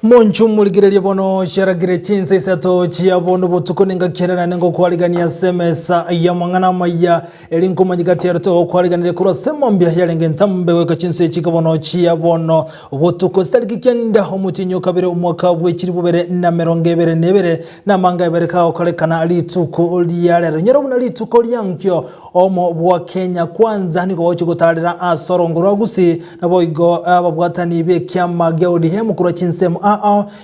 Monchu muligirelia bono Amayia Chinsa Isato chia bono botuko ninga kirana nengo kwaligania semesa ya mwangana maya elinko manyigati ya ruto kwaligania kura sema mbia yalenge ntambe weka Chinsa chika bono chia bono botuko stadiki kianda homutinyo kabire umwaka wechiri bubere na merongebere nebere na manga ebere kao kalekana lituko liyalero nyerobuna lituko liyankyo omo bwa Kenya kwanza niko wacho gutarira asorongoro agusi na boigo ababwatani be kyama gyaudi hemu kura Chinsemu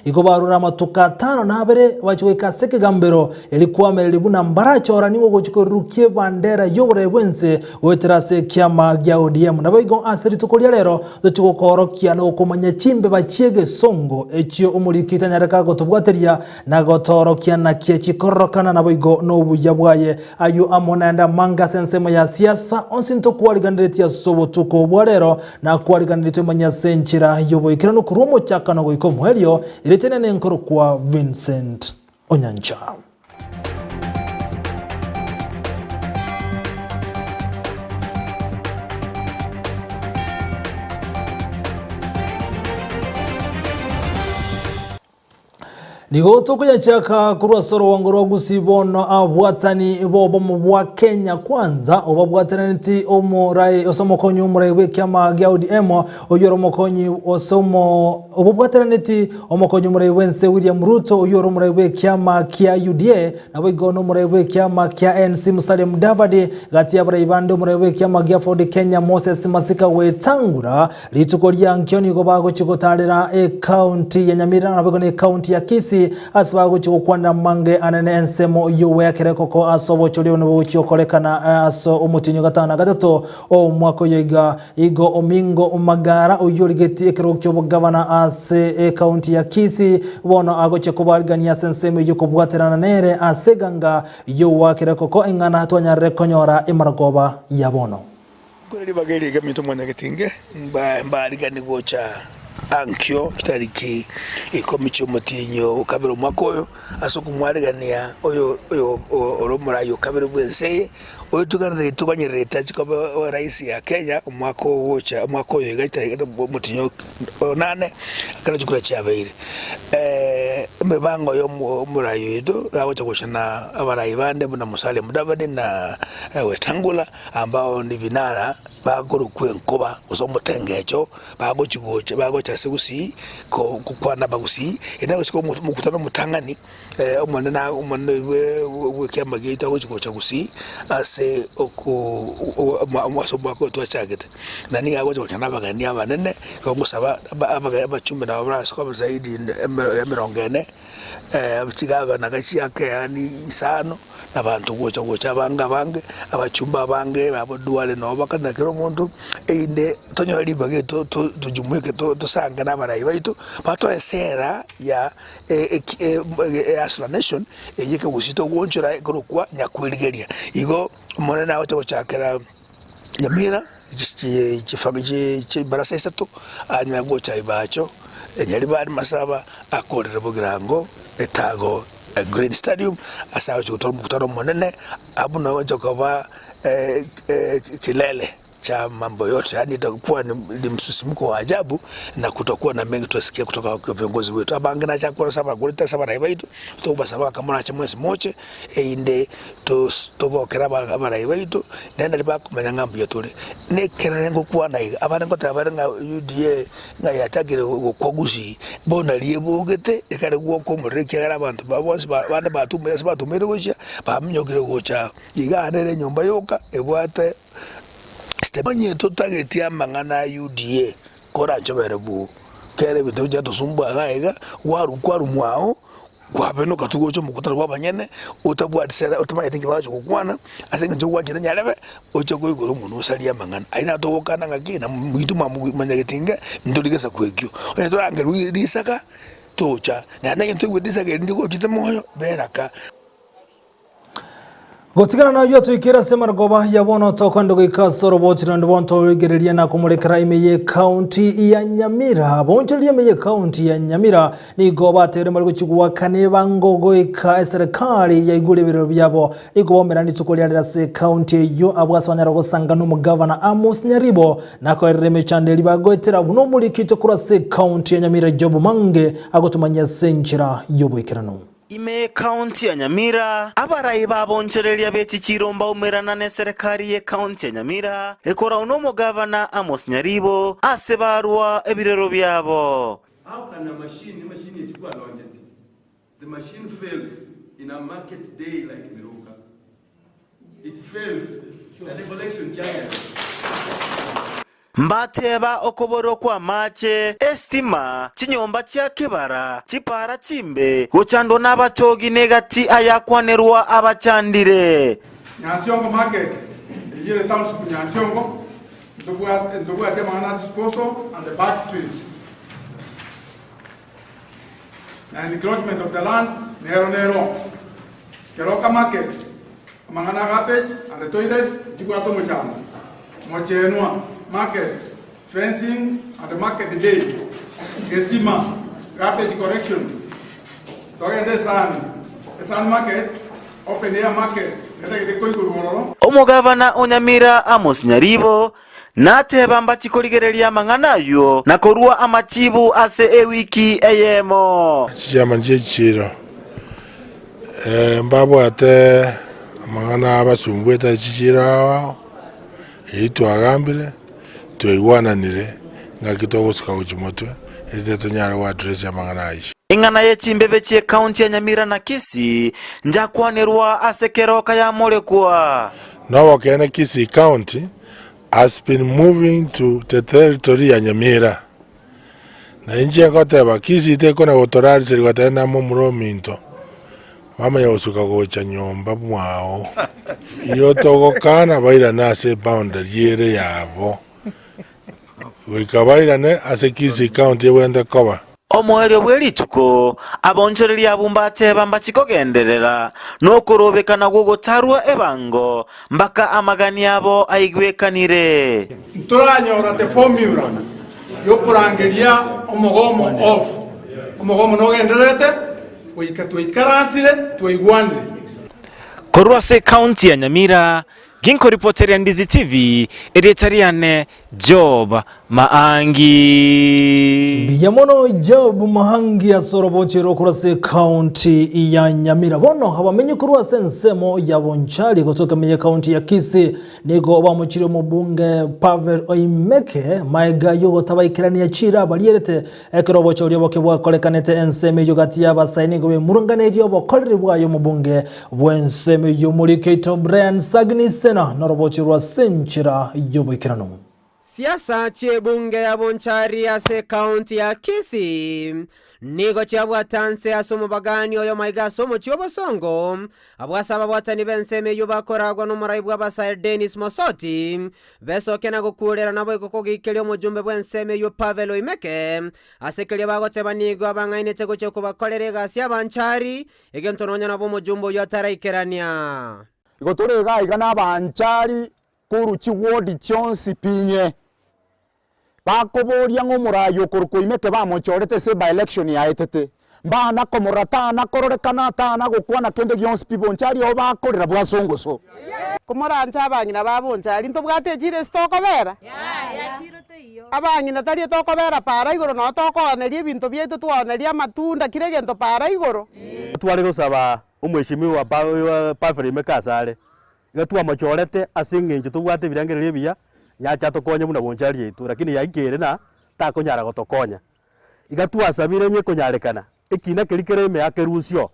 iko barura matuka tano na habere wachiweka seke gambero ilikuwa melibuna mbaracho niwo gochiko rukie bandera yobore wense weterase kyama gyaudi hemu na boigo asiri tukolia lero zochiko korokia no kumanya chimbe bachiege songo echio umulikita nyareka gotobwateria na gotorokia na kiechi korokana na boigo no buyabwaye ayu amonanda manga sensemo ya siasa onsinto kuwaligandiretia sobo tuko bwalero na kuwaligandirete manya senchira yobo ikirano kurumo chaka no goiko muhelio iretene nenkoro kwa Vincent Onyancha. Nigoto kuya chaka kurwa soro wangoro gusibono abwatani bobo mwa Kenya kwanza obabwatana nti omurai osomokonyi omurai wekyama gyaudi emo oyoro mokonyi osomo obabwatana nti omokonyi omurai wense William Ruto oyoro murai wekyama kya UDA nabo igono murai wekyama kya NC Musalia Mudavadi gati ya murai bande murai wekyama gya Ford Kenya Moses Masika wetangura lituko lyankyoni gobago chikotalera county ya Nyamira nabo ne county ya Kisii asbago chikukwanda mange anene ensemo yuwe ya kirekoko asobo chulio nubo chiokolekana aso umutinyo gatana gatato o mwako yoiga igo omingo umagara uyoligeti ekirokyo bugavana ase county ya Kisii bono ago chikubarigania sensemo yuko bwaterana nere aseganga yuwa kirekoko ingana hatwanya rekonyora imaragoba ya bono kuri bageri gamito mwana getinge mbarigani gocha ankyo kitariki ikomicho mutinyo kabiro makoyo asoko mwarigania oyo oromurayo kabiro bwenseye oyo tukanyereta chikoba rais ya Kenya umwako wocha umwako yegaita mutinyo nane akana chukura chabeire mebango yo murayo yedo awocha koshana abarayi bande na Musalia Mudavadi na wetangula ambao ni vinara bagoro kwenkoba usomutengecho bagochigoche bagocha segusi ko kukwana bagusi ina siko mukutano mutangani omwana na omwana we kyamagita gochigocha gusi ase oku mwasoba ko twachagete nani agocha kochana bagani abanene ngosaba abachumbe na abraso kwa zaidi emirongene abtigaba nagachi yake yani isano abantu gocha bange abachumba bange abaduale no bakana kero muntu einde tonyo libage tujumuike tosanga n'abarayi baitu bato esera ya asla nation yeke gusito gonchira kurukwa nyakwirigeria igo monena aho chakera Nyamira barasa isato anya gocha ibacho enyali bari masaba akorera bugirango etago Green Stadium asawo chutoro monene abuno wajokoba kilele cha mambo yote yani itakuwa ni msisimko wa ajabu na kutakuwa na mengi tusikia kutoka kwa viongozi wetu abangana cha kwa sababu kuleta sababu raibaito to basaba kama cha mwezi moche inde to bokera abaraibaito nenda liba kumenya ngambo yotule ne kerengo kwa na abana ngota abana UDA nga yatagire kogusi bona liebogete ekare gwoko murekera abantu babonse bande batumere gocha bamnyogire gocha iganere nyumba yoka ebwate Stebanye totagetia mangana UDA kora choberebu kere bitoja tosumba gaiga waru mwao kwabeno katugocho mukutara kwabanyene utabwadisera utamaye think bacho kukwana asenga njogwa kire nyarebe ocho goigoro muno salia mangana aina tobokana ngakina mwituma manyagetinga ndoligesa kwekyo oya torange risaka tocha na nanye ntwedisaka ndiko kitemoyo beraka Gotigana na yo twikira semargoba yabono tokondo gikasoro botira ndibonto rigereria na kumurekera imeye county ya Nyamira bonjeria imeye county ya Nyamira ni goba tere muri guchigwa kane bangogo ika serikali ya igure biro byabo ni gobomera nitukolya se county yo abwaswanyara gusanga no mugavana Amos Nyaribo nako reme chandeli bagotera buno muri kito kura se county ya Nyamira jobu mange agotumanya senchira yobwikirano Ime county ya Nyamira abarayi babonchereria beti chiromba umerana ne serikali ye county ya Nyamira ekora uno mugavana Amos Nyaribo asebarwa ebirero byabo. How can a machine ichukua launched? The machine fails in a market day like Miruka. It fails at the collection giant. Mbateba okoboro kwa mache estima chinyomba chia kibara chipara chimbe gochando n'abatogi negati ayakwanerwa abachandire Nyasiongo market yile township Nyasiongo ndugu atemana disposal and the back streets and encroachment of the land nero Keroka market mangana garbage and the toilets jikwato mochano mochenwa market, fencing, and the market day. Gesima, garbage correction. Talking the sun market, open air market. Omugavana Onyamira Amos Nyaribo nateba mbachikoligereria manganayo nakorua amachibu ase ewiki eyemo. Chiamanje chiro. Mbabo ate mangana abasumbweta chichira itwagambire tuigwananire ngakitogusika uchimotwe ete nyara wa address ya manganayi ingana ye chimbebe chie county ya Nyamira na Kisi njakwanerwa asekeroka ya molekwa now kene Kisi county has been moving to the territory ya Nyamira na inje ngoteba Kisi teko na otorari sirigata na mumuro minto mama ya usuka gocha nyomba mwao iyo togo kana baira na se boundary yere yabo wikabairane ase Kisi county wenda koba omuherio bwerituko abonchereria bumbate bambachikogenderera nokorobekana gugotarwa ebango mbaka amagani abo aigwekanire turanyora the formula yo kurangeria omugomo off omugomo nogenderete wikatwikaranzire twaigwanire korwa se county ya Nyamira ginko reporter ya Ndizi TV eretariane Job Maangi Biyamono Job Mahangi ya sorobochero kurase county ya Nyamira bono habamenye kurwa sensemo ya bonchali kutoka meye county ya Kisi niko bamuchire mu bunge Pavel Oimeke maiga yogo tabaikirani ya chira balierete ekirobocho lyoboke bwakolekanete enseme yogati y'abasaini gobe murungane lyobokolere bwayo mu bunge bwenseme yomuliketo Brian Sagnisena norobochirwa senchira yobikirano Siasa chebunge ya bonchari ya se county ya Kisi nigo chabwa tanse asomo bagani oyo maiga somo chiobo songo abwasaba bwatani benseme yubakoragwa no maraibwa basa Dennis Mosoti beso kena gukurera nabo ikokogikeli omujumbe bwenseme yu Pavel Oimeke asekeli bagoteba nigo abangaine tego cyo kubakorere gasi abanchari egentononya nabo mujumbo yo taraikerania igotorega igana abanchari kuruchi ward chonsi pinye bakoboria ng'omurayo kurukoimeke bamochorete se by election ya etete mbana komoratana kororekana tana gukwana kende gyonsi pibonchari o bakorera bwasongoso komoranja abanyina babonchari ntobwate jire stokobera ya chirote iyo abanyina tari tokobera para igoro no tokoneria bintu byetu twoneria matunda kire gento para igoro twari gusaba umweshimiwa Pavel Imekasare igatua mochorete asingenje tubwate birangereria biya nyacha tokonye muna bonchari yetu lakini yaikere na takonyara gotokonya igatua sabire nye konyarekana ikina kirikere me akerusio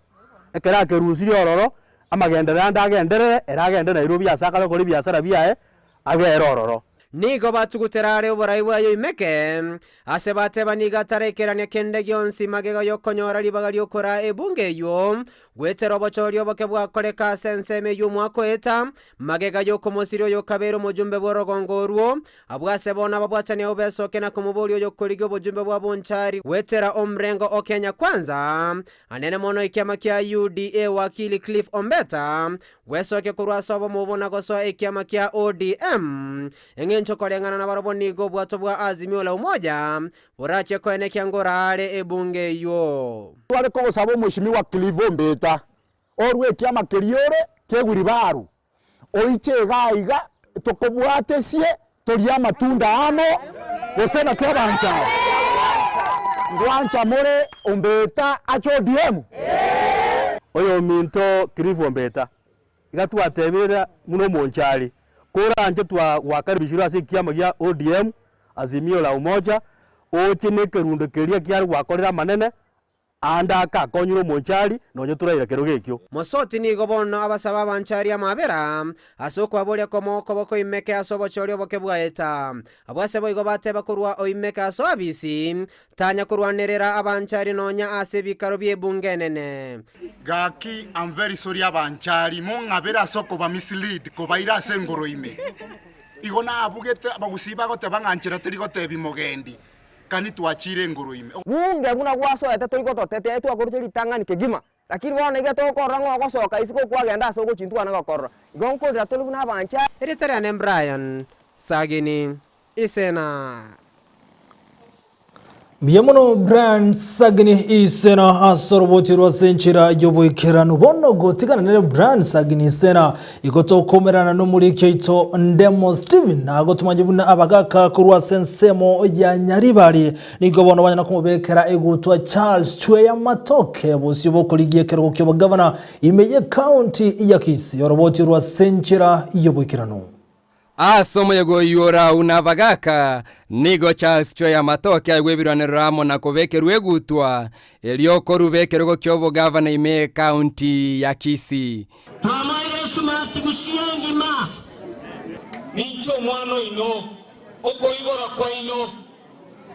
ekera kerusio ororo amagendera ndagenderere eragende Nairobi asakala kuri biasara biae agerororo nigo batuguterare oborai bwayo imeke ase bateba niga tarekerania kende gionsi magega yokonyora libaga lyokora ebunge yo gwetera obochori oboke bwakoreka senseme y'umwaka eta magega yokomosirio yokabera omojumbe bworogongo orwo abwase bona babwatania obesoke na kumubori oyokoriga obojumbe bwa bonchari gwetera omrengo okenya kwanza anene mono ikiama kia UDA wakili Cliff Ombeta wesoke kurwasa obomobona goso ikiama kia ODM engencho kolengana na baroboni go bwato bwa Azimio la Umoja burache kwene kyangorare ebunge yo wale ko sabo mheshimiwa Cliff Ombeta orwe kiama keriore keguri baru oiche gaiga tokobwatesie toria matunda ano gosena twabancha ndwancha more Ombeta acho ODM oyo minto Cliff Ombeta igatwatebera muno monchari koranje twa wakaribishira ase kiama gya ODM Azimio la Umoja ochine kerundo keria kyari gwakorera manene anda ka konyuro monchari nonyo turaira kero gekyo mosoti nigo bono abasaba abanchari amabera asoko aboria komoko boko imeke asobochori oboke bwaeta abwase boigo bateba kurwa oimeke aso abisi tanya kurwanerera abanchari nonya ase bikaro byebunge nene gaki I'm very sorry abanchari mongabera soko ba mislead ko baira sengoro ime igona abugete abagusiba gote banganchira teri gote bimogendi kani tuachire ngoro ime bunge buna gwaso ete turi gototete etu akorute litangani kegima lakini bona igeto korra ngo gosoka isiko kwagenda so gochintwa na gokorra gonko dra tuli buna bancha Eritrea Brian Sagini Isena Miyamono Brian Sagini Isena asorobotirwa senchira yoboikerano bono gotigana nere Brian Sagini Isena igotokomerana no muri keito Ndemo Steven nagotumajibuna abagaka kurwa sensemo ya Nyaribari nigo bono banyana kumubekera egutwa Charles Chweya Matoke bosyo bokoligiye kero kyo gavana imeye county ya Kisii yorobotirwa senchira yoboikerano asomo yego yora unabagaka nigo Charles Chweya Matoke agwebiraniramo na kobekerwa egutwa elioko rubekerwa kyobo gavana ime county ya Kisii twamaire sumati gushiyengima nicho mwano ino okoigora kwa ino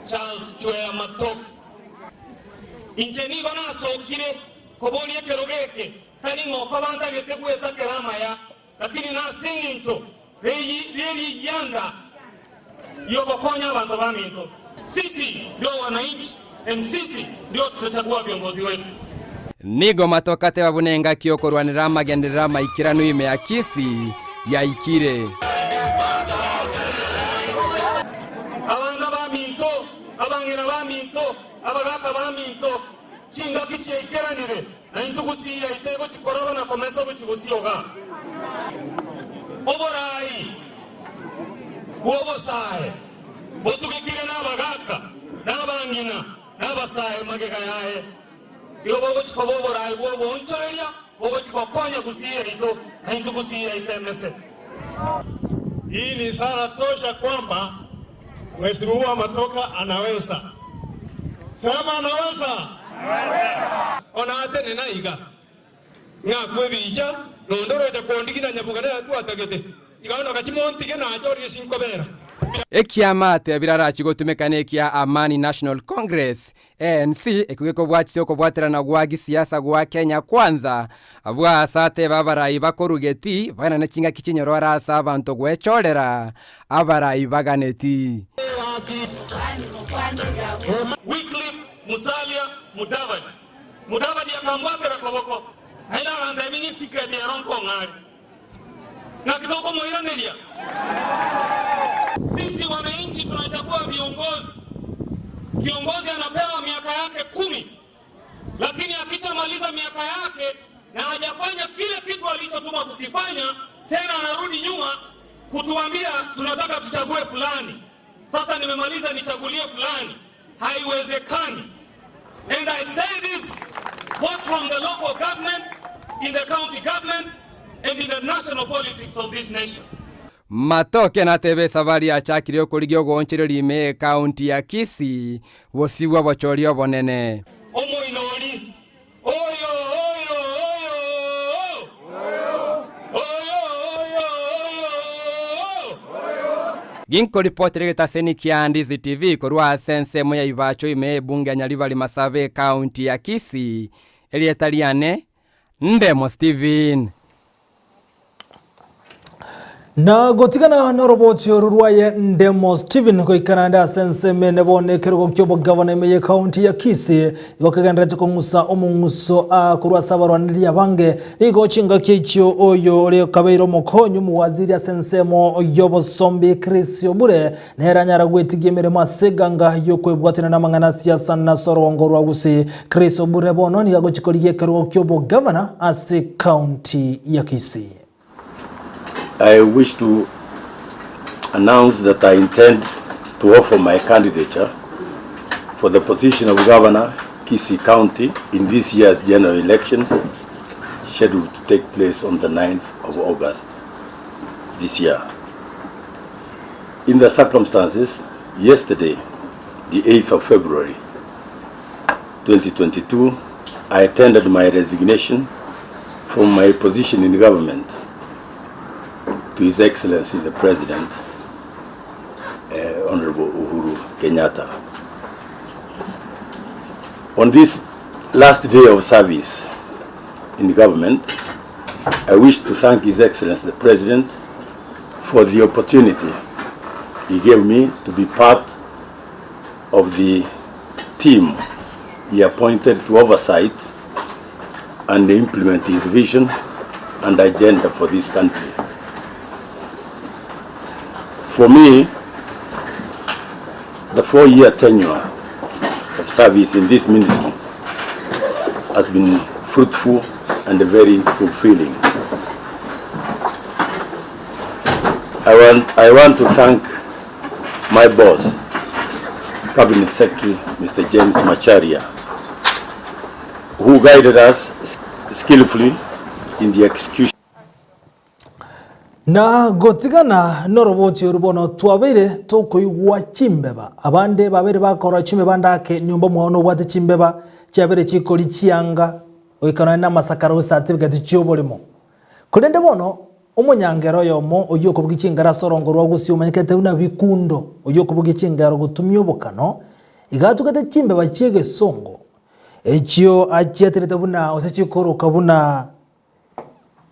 Charles Chweya Matoke injenigo nasokire kobolie kerogeke kani ngoko bandagete gweta keramaya lakini nasinginto Reli yanga yokokonya abantu baminto sisi ndio wananchi sisi ndio tutachagua viongozi wetu nigo Matoke tebabunenga kyokorwanira magenderera maikirano ime ya Kisii ya ikire abana baminto abangena baminto abagaka baminto chinga kichekeranire na intugusiya itego chikororo na komeso buchigusioga oborai wobosae botugikire n'abagaka n'abangina n'abasae magega yae yobogo chikoboborai wobonchoreria wobo chikokonya gusiye rito na intugusiya itemese. Hii ni ishara tosha kwamba Mheshimiwa Matoke anaweza. Sema anaweza. Ona atene na iga ngakwe bija nondoroje kondigina nyabuganira twatagete igano kachimontige na ajori sinkobera ekiamate birarachi gotumekane kia Amani National Congress ANC ekugeko bwachise okobwaterana gwa gisiasa gwa Kenya kwanza abwa asate babarai bakorugeti bana na kinga kichinyoro arasa abantu gwechorera abarai baganeti Wycliffe Musalia Mudavadi akambwatera koboko haina andamini tiketi ya ronko ngari na kitoko moiraneria sisi wananchi tunachagua viongozi. Kiongozi anapewa miaka yake 10 lakini akishamaliza miaka yake na hajafanya kile kitu alichotuma kukifanya tena anarudi nyuma kutuambia tunataka tuchague fulani. Sasa nimemaliza nichagulie fulani, haiwezekani. And I say this both from the local government, in the county government, and in the national politics of this nation. Matoke na tebe sabari ya chakiri okurigio gonchirori ime county ya Kisii wosiwa bochorio bonene Omo inori oyo ginko reporter getaseni kia Ndizi TV korwa sense moya ibacho ime bunge Nyaribari Masabe county ya Kisii elietaliane Ndemo Steven. Na gotigana na roboti orurwaye Ndemo Steven ko ikananda sense mene bone kergo kyobo governor meye county ya Kisii yokaganda chikongusa omunguso kurwa sabarwaniri abange nigo chinga kyekyo oyo ole kabeiro mokonyu muwaziri asensemo yobo sombi Chris Obure neranyara gwetigemere maseganga yokwebwatina na mangana siasa na sorongo rwagusi Chris Obure bono ni gago chikoliye kergo kyobo governor ase county ya Kisii. I wish to announce that I intend to offer my candidature for the position of Governor, Kisii County, in this year's general elections, scheduled to take place on the 9th of August this year. In the circumstances, yesterday, the 8th of February, 2022, I tendered my resignation from my position in government to His Excellency the President, Honorable Uhuru Kenyatta. On this last day of service in government, I wish to thank His Excellency the President for the opportunity he gave me to be part of the team he appointed to oversight and implement his vision and agenda for this country. For me, the 4-year tenure of service in this ministry has been fruitful and very fulfilling. I want to thank my boss, Cabinet Secretary Mr. James Macharia, who guided us skillfully in the execution. Na gotigana noroboti urubono twabere toko igwa chimbeba abande babere bakora chimbeba ndake nyumba muhono bwate chimbeba cyabere chikori chianga oikana na masakaro certificate cyobolimo kulende bono umunyangero yomo oyoko bwikingara sorongo rwagusi umanyekete una bikundo oyoko bwikingaro gutumyo bokano igatukate chimbeba chege songo ekyo acheterete buna osechikoro kabuna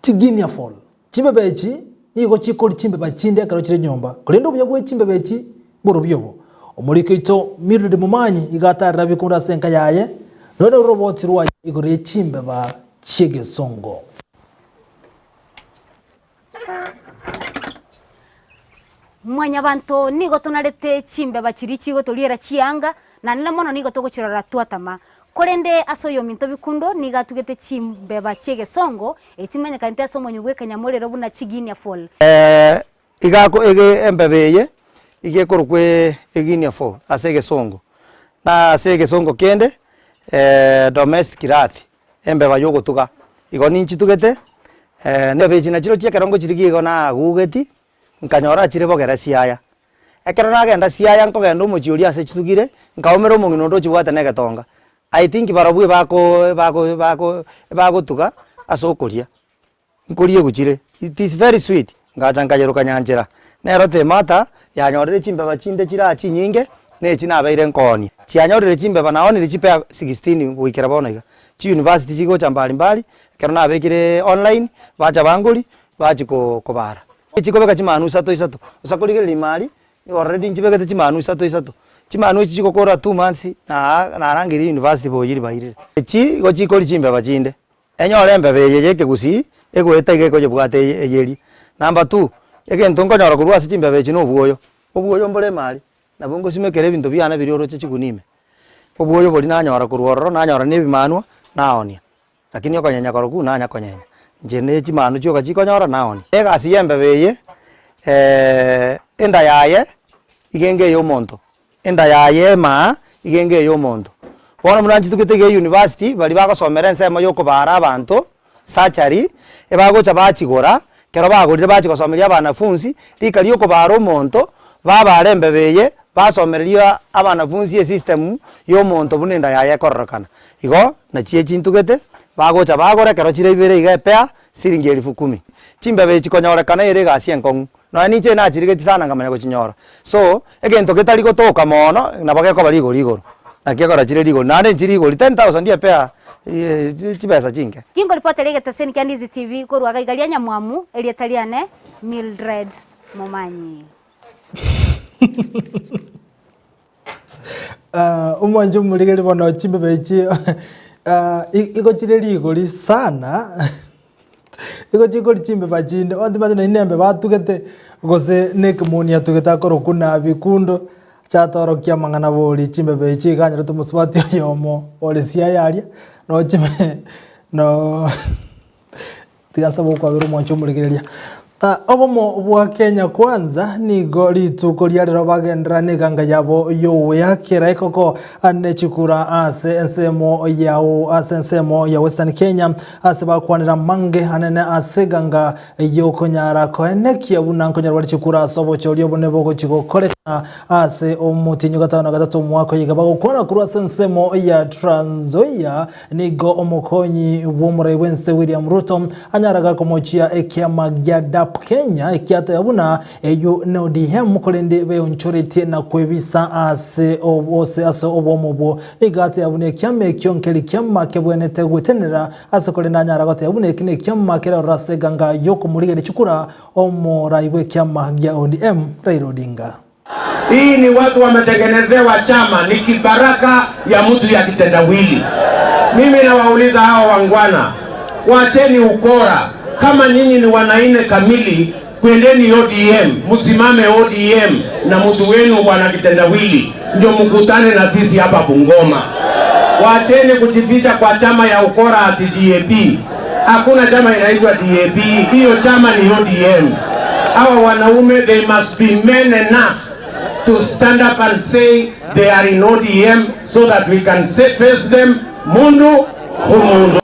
tiginia fall chimbeba echi nigo chikori chimbeba chinde akaro chire nyomba kulendo buyagwe chimbeba echi ngoro byobo omuriko ito miride mumanyi igatarira bikunda senka yaye none robot rwa igore chimbeba chege songo. Mwanya bantu nigo tunarete chimbeba chiri chigo toliera chianga na nile mono nigo togochirora tuatama korende asoyo minto bikundo niga tugete chimbeba chege songo etimenya kante asomo nyugwe kanyamolero buna chiginia fall igako ege embebeye ige korokwe eginia fall asege songo na asege songo kende domestic rathi embeba yogo tuga igo ninchi tugete nebe china chiro chikerongo chirigigo na gugeti nkanyora chire bogera siaya ekero nagenda siaya nkogenda omochiuria ase chitugire nkaomera omong'ino ndo chibwate na egetonga I think barabwe bako tuga asokoria nkorie guchire it is very sweet ngacha nkajero kanyanjera nero te mata yanyorere chimbeba chinde chira chinyinge ne chinabeire nkoni chianyorere chimbeba naoni richipe 16 gwikera bonaiga chi university chigo chambali mbali kero nabekire online bacha banguri bachiko kobara chikobeka chimanu isato usakorige limali already nchibekete chimanu isato chimanu chiko kora 2 months na rangiri university boyiri bayire chi go chikori chimbeba chinde enyore mbebe yeke gusi egweta igeko jebwate eyeri number 2 ege ntongo nyora kurwasi chimbebe chino obuoyo mbole mali nabongo simekere bintu byana birioro chikunime obuoyo boli nanyora kurworo nanyora nebimanwa naonia lakini okonyenya koroku nanya konyenya njene chimanu choka chikonyora naoni ega siyembebeye enda yaye igenge yo monto enda yaye ma igenge yo monto bona munanchi tukitege university bali bagosomera nsemo yoko bara abantu sachari ebagocha bachigora kero bagorire bachigosomeria abanafunzi rikari yoko bara omonto babarembebeye basomereria abanafunzi e system yo monto bunenda yaye kororokana igo na chie chintugete bagocha bagora kero chire ibere igepea siringi 10,000 chimbebe chikonyorekana ere gasi enkongu no ninche na chirigeti sana ngamanya gochinyora so egento getari gotoka mono na bageko bari igoro na kiakora chire igoro nane chiri igoro 10000 dia pea chibesa chinge kingo ripota legeta seni kya Ndizi TV korwaga igalia nyamwamu elietaliane Mildred Momanyi umanje muligeli bono chimbe bechi iko chire igoro sana iko chikori chimbe bachinde ondi badina inembe batugete gose nekmoni atugeta korokuna bikundo chatoro kya mangana boli chimbe bechi kanyara tumuswati yomo ole siayaria no chimbe no tigasabo kwa biru mwancho muligereria obomo bwa Kenya kwanza nigo rituko lyarero bagendera neganga yabo yowe yakera ikoko anechikura ase ensemo ya Western Kenya ase bakwanira mange anene ase ganga yokonyara ko enekia bunankonyara barichikura sobo cholyo bone bogo chigokoreka ase omutinyo gatano gatatu mwako yigaba gukona kuri ase ensemo ya Trans Nzoia nigo omukonyi bw'umurai wense William Ruto anyaraga komochia ekiama gyada Kenya ikiata yabuna eyo NODM mukolende beyonchorete na kwebisa ase obomobo igate yabune kyame kyonkeli kyama kebwenete gwetenera ase kolenda nyara gote yabune kine kyama kera rase ganga yoko muligere chikura omoraiwe kyama gya ODM Raila Odinga. Hii ni watu wametengenezewa chama, ni kibaraka ya mtu ya kitendawili. Mimi nawauliza hao wangwana, waacheni ukora. Kama nyinyi ni wanaine kamili, kwendeni ODM, msimame ODM na mtu wenu bwana kitendawili, ndio mkutane na sisi hapa Bungoma. Waacheni kujificha kwa chama ya ukora ati DAP. Hakuna chama inaitwa DAP, hiyo chama ni ODM. Hawa wanaume, they must be men enough to stand up and say they are in ODM so that we can face them mundu humundu.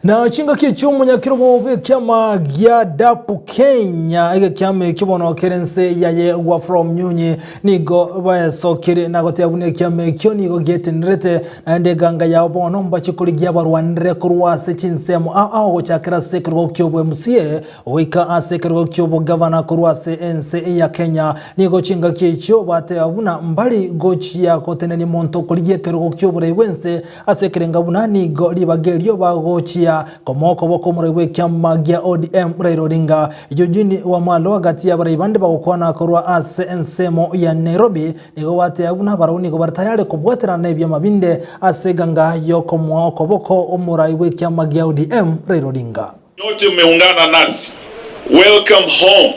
Na chinga kichumu nyakirobo kyama gya dapu Kenya ege kyame kibono kerense yaye wa from nyunyi nigo bayesokire nagote abune kyame kyo nigo getenrete ande ganga ya bono mbachikuri gya barwanire kurwase chinsemo aho chakira sekirwo kyobwe musie oika asekirwo kyobo governor kurwase ense ya Kenya nigo chinga kicho bate abuna mbali gochi ya koteneni monto kuligie kirwo kyobure wense asekirenga buna nigo libagelyo bagochi komoko boko murewe kyama gya ODM Raila Odinga jojini wa malo hagati ya baribande bagokwana korwa ase ensemo ya Nairobi nigo wate abuna baroni go bartayale kubwatera nebya mabinde ase ganga yoko mwoko boko omuraiwe kyama gya ODM Raila Odinga. Yote umeungana nasi. Welcome home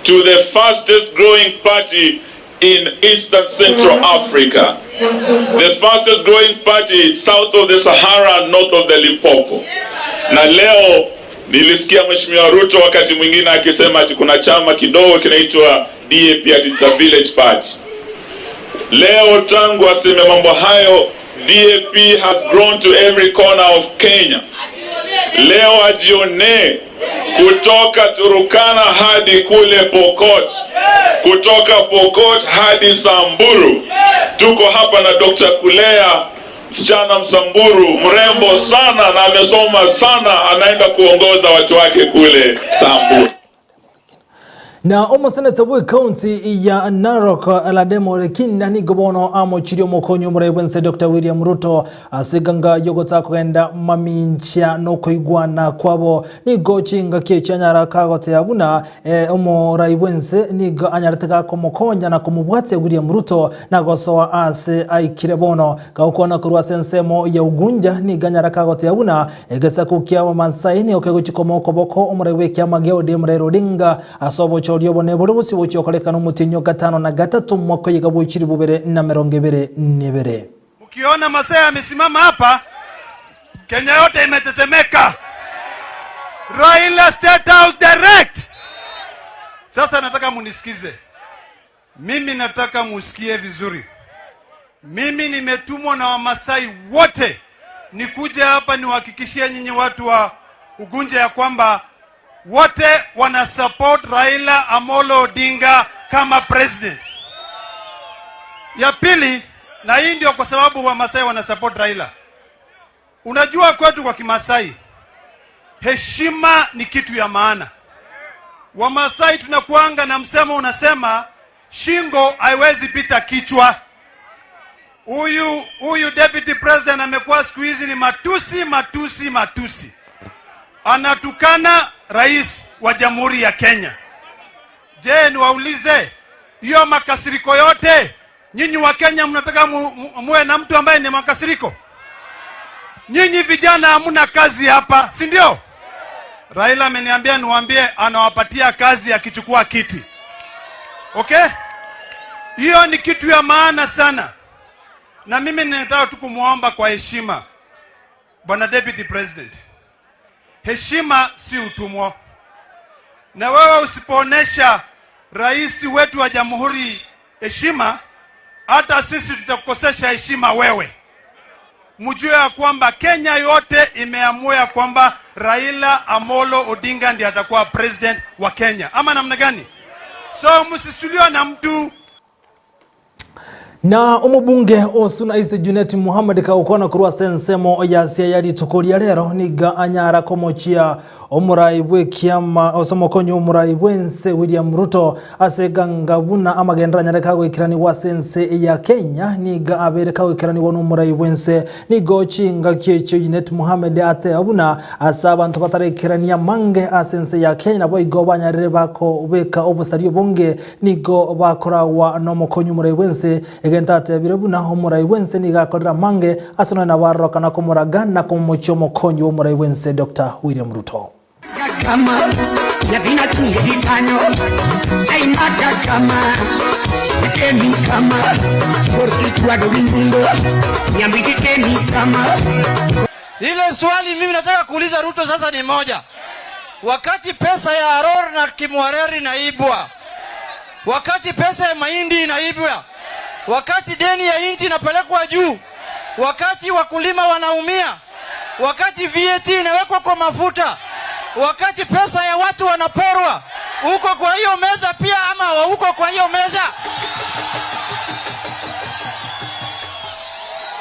to the fastest growing party in Eastern Central Africa. The fastest growing party south of the Sahara, north of the Limpopo. Na leo nilisikia Mheshimiwa Ruto wakati mwingine akisema ati kuna chama kidogo kinaitwa DAP ati it's a village party. Leo tangu aseme mambo hayo, DAP has grown to every corner of Kenya. Leo ajione kutoka Turukana hadi kule Pokot, kutoka Pokot hadi Samburu. Tuko hapa na Dr. Kulea, msichana Msamburu, mrembo sana na amesoma sana, anaenda kuongoza watu wake kule Samburu. Na omuseneta we county ya Narok alademo rekinda ni gobono amo chirio mokonyo murebense Dr. William Ruto asiganga yogota kwenda mamincha no koigwana kwabo ni gochinga kechanyara kagote abuna omo raibense ni go anyaratega komokonya na kumubwate William Ruto na gosoa ase aikirebono kaukona kurwa sensemo ya ugunja ni ganyara kagote abuna egesa kukia wa mansaini okegochikomoko boko omurebe kyamageo de Raila Odinga asobo cholyo bone bulubusi buchokoleka n'umutinyo gatano na gatatu mwako yiga buchiri bubere na 2022. Ukiona Masaya amesimama hapa, Kenya yote imetetemeka. Raila State House direct. Sasa nataka munisikize. Mimi nataka musikie vizuri. Mimi nimetumwa na Wamasai wote nikuje hapa niwahakikishie nyinyi watu wa Ugunja ya kwamba wote wana support Raila Amolo Odinga kama president. Ya pili, na hii ndio kwa sababu Wamasai wana support Raila. Unajua kwetu kwa Kimasai, heshima ni kitu ya maana. Wamasai tunakuanga na msemo unasema shingo haiwezi pita kichwa. Huyu deputy president amekuwa siku hizi ni matusi. Anatukana rais wa Jamhuri ya Kenya. Je, niwaulize, hiyo makasiriko yote nyinyi wa Kenya mnataka muwe na mtu ambaye ni makasiriko? Nyinyi vijana hamuna kazi hapa, si ndio? Raila ameniambia niwaambie anawapatia kazi akichukua kiti. Okay? Hiyo ni kitu ya maana sana. Na mimi ninataka tu kumuomba kwa heshima, Bwana Deputy President. Heshima si utumwa. Na wewe usipoonesha rais wetu wa jamhuri heshima, hata sisi tutakukosesha heshima wewe. Mjue ya kwamba Kenya yote imeamua ya kwamba Raila Amolo Odinga ndiye atakuwa president wa Kenya. Ama namna gani? So msisuliwa na mtu. Na umubunge Osuna East Junet Muhammad kaukona kurwa sensemo ya siyari tukoria lero niga anyara komochia omuraibwe kiama osomokonyo omuraibwe nse William Ruto asegangabuna amagendera nyareka gwikirani wa sense ya Kenya niga abereka gwikirani wono omuraibwe nse nigo chinga kyecho Junet Muhammad ate abuna asaba ntobatarikirani mange asense ya Kenya nabo igobanyarire bako beka obusario bonge nigo bakorawa no mokonyo omuraibwe nse egentate birebuna omuraibwe nse niga akorera mange asona na barokana komuragana komocho mokonyo omuraibwe nse Dr. William Ruto. Kama ya vina tungejitanyo ay mata kama kemi kama porque tu adorindundo nyambiki kemi kama. Ile swali mimi nataka kuuliza Ruto sasa ni moja. Wakati pesa ya Aror na Kimwareri inaibwa, wakati pesa ya mahindi inaibwa, wakati deni ya inchi inapelekwa juu, wakati wakulima wanaumia, wakati VAT inawekwa kwa mafuta, wakati pesa ya watu wanaporwa, uko kwa hiyo meza pia ama uko kwa hiyo meza?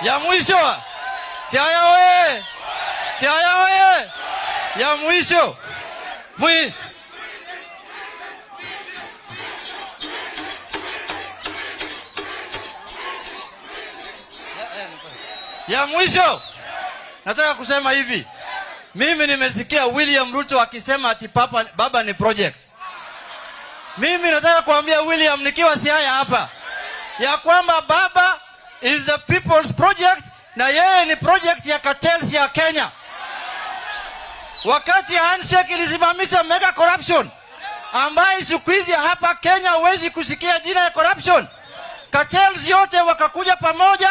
Ya mwisho, Siaya oye! Siaya oye! Ya mwisho, ya mwisho, nataka kusema hivi. Mimi nimesikia William Ruto akisema ati baba ni project. Mimi nataka kuambia William nikiwa Siaya hapa ya kwamba baba is the people's project na yeye ni project ya cartels ya Kenya. Wakati handshake ilisimamisha mega corruption ambaye siku hizi hapa Kenya huwezi kusikia jina ya corruption, cartels yote wakakuja pamoja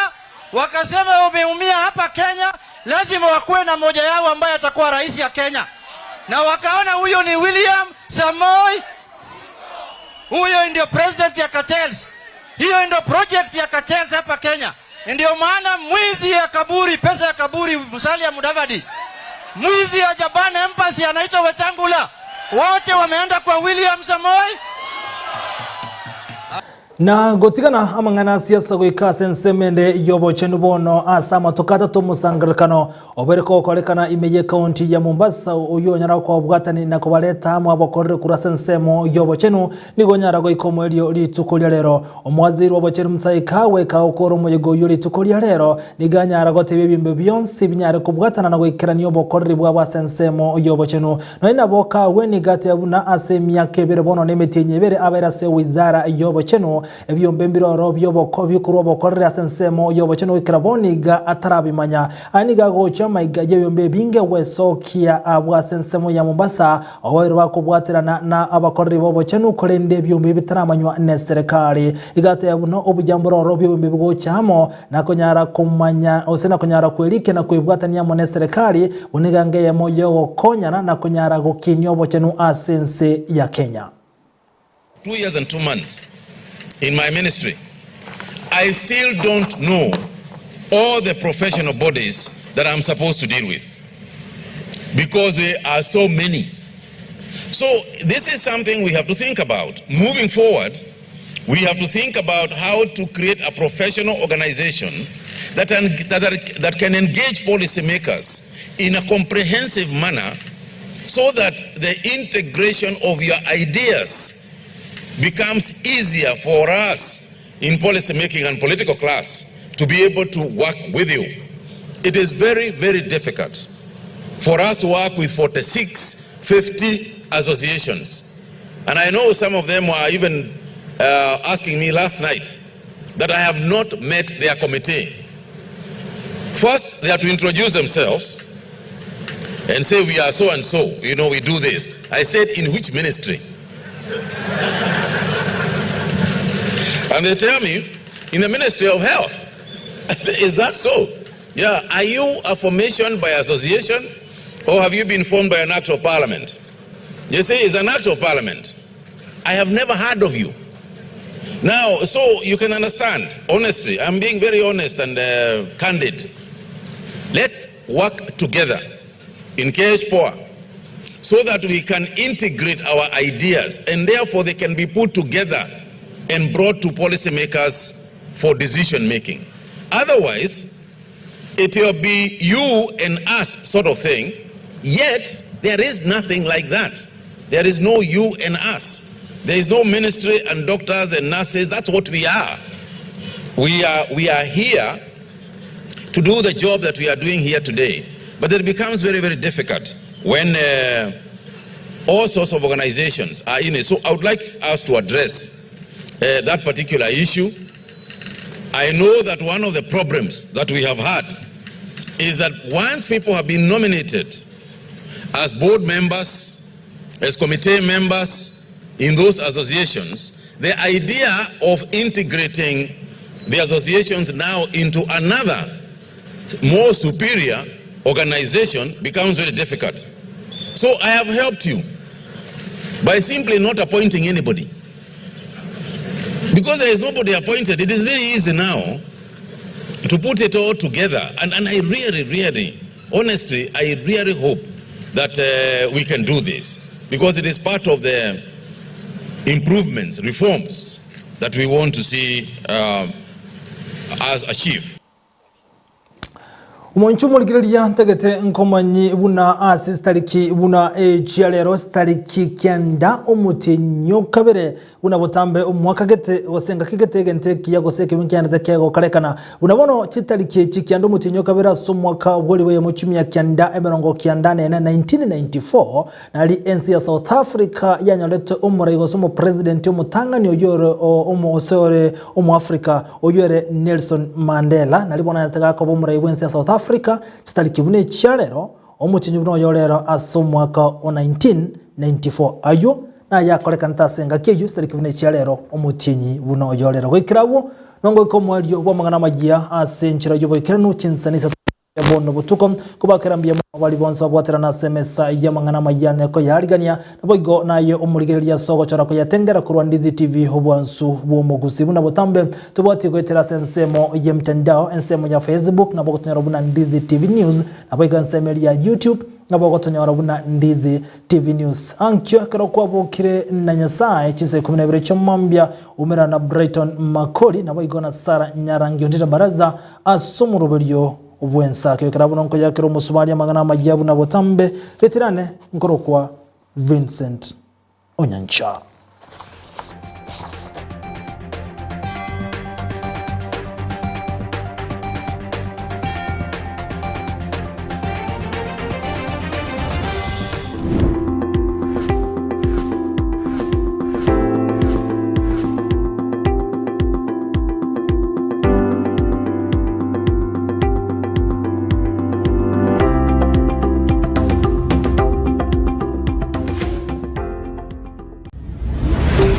wakasema umeumia hapa Kenya, lazima wakuwe na moja yao ambaye atakuwa rais ya Kenya. Na wakaona huyo ni William Samoei, huyo ndio president ya cartels. Hiyo ndio project ya cartels hapa Kenya. Ndio maana mwizi ya kaburi, pesa ya kaburi Musalia Mudavadi, mwizi ya Japan Embassy anaitwa Wetangula, wote wameenda kwa William Samoei. Na gotigana amangana siasa gwika sensemende yobo chenu bono asama tokata to musangarkano obereko kolekana imeye county ya Mombasa uyo nyara kwa bwatani na kubaleta amwe abakorre kura sensemo yobo chenu nigo nyara go ikomwelio litukolia lero omwaziri wa bochenu mtaikawe ka okoro muyego yuri tukolia lero niganyara go tebe bimbe byonsi binyare kubwatana na gwikirani yobo korre bwa sensemo yobo chenu no ina boka weni gate abuna asemia kebere bono nemetenye bere abera se wizara yobo chenu ebyombe mbiroro byoboko bikurwa bokorera sensemo yobo cheno ikraboniga atarabimanya aniga gocha maiga yombe binge wesokia abwa sensemo ya Mombasa awero bakobwaterana na abakorri bobo cheno kolende byombe bitaramanywa ne serikali igate yabuno obujamboro byombe bigochamo na konyara kumanya osena konyara kwelike na kwibwatania mo ne serikali unigange ya moyo konyana na konyara gokinyo bobo cheno asense ya Kenya. 2 years and 2 months in my ministry, I still don't know all the professional bodies that I'm supposed to deal with because there are so many. So this is something we have to think about. Moving forward, we have to think about how to create a professional organization that can engage policymakers in a comprehensive manner so that the integration of your ideas becomes easier for us in policy making and political class to be able to work with you. It is very, very difficult for us to work with 46, 50 associations. And I know some of them were even asking me last night that I have not met their committee. First, they have to introduce themselves and say, we are so and so, you know, we do this. I said, in which ministry? And they tell me, in the Ministry of Health. I said, is that so? Yeah, are you a formation by association, or have you been formed by an act of parliament? They say it's an act of parliament. I have never heard of you. Now, so you can understand, honestly, I'm being very honest and candid. Let's work together in KHPOA so that we can integrate our ideas, and therefore they can be put together and brought to policymakers for decision making. Otherwise, it will be you and us sort of thing, yet there is nothing like that. There is no you and us. There is no ministry and doctors and nurses. That's what we are. We are here to do the job that we are doing here today. But it becomes very, very difficult when all sorts of organizations are in it. So I would like us to address that particular issue. I know that one of the problems that we have had is that once people have been nominated as board members, as committee members in those associations, the idea of integrating the associations now into another more superior organization becomes very difficult. So I have helped you by simply not appointing anybody. Because there is nobody appointed, it is very easy now to put it all together. And I really, honestly, I really hope that we can do this, because it is part of the improvements, reforms that we want to see us achieve. Umonchumo ligiriya ntegete nkomanyi buna asistariki buna chialero stariki kyanda omuti nyokabere buna botambe omwaka gete osenga kigete gente kiyago seke binkyanda tekego kalekana buna bono chitariki chikyanda omuti nyokabere somwaka bwoliwe mu 10 ya kyanda emerongo kyanda na 1994 nali ensi ya South Africa yanyolete omurayigo somo president omutangani oyoro omosore omu Africa oyore Nelson Mandela nali bona nataka ko omurayigo ensi ya South Africa chitariki bune chialero omutinyu buno yolero asomwaka o 1994 ayo na yakoleka ntasenga keju chitariki bune chialero omutinyi buno yolero gwikirawo nongo ikomwalyo bwamangana majia asenchira yoboikera no Chinsa Isato bono butuko kubakerambia bali bonso bwatera na semesa yamangana majane ko yarigania naboigo nayo omurigereria sogo chara ko yatengera ku Ndizi TV hobwansu bwomugusi buna botambe tubati kwetera sensemo yemtandao ensemo ya Facebook na bogotonyara buna Ndizi TV News naboiga ensemo ya YouTube na bogotonyara buna Ndizi TV News ankyo kero kwa bokire na Nyasaye Chinsa 12 chomambia umera na Brighton Makoli naboigo na Sara Nyarangi ndira baraza asomurubelyo ubwensa ke karabuno nko yakero musumali amagana amajabu na botambe retirane nkorokwa Vincent Onyancha.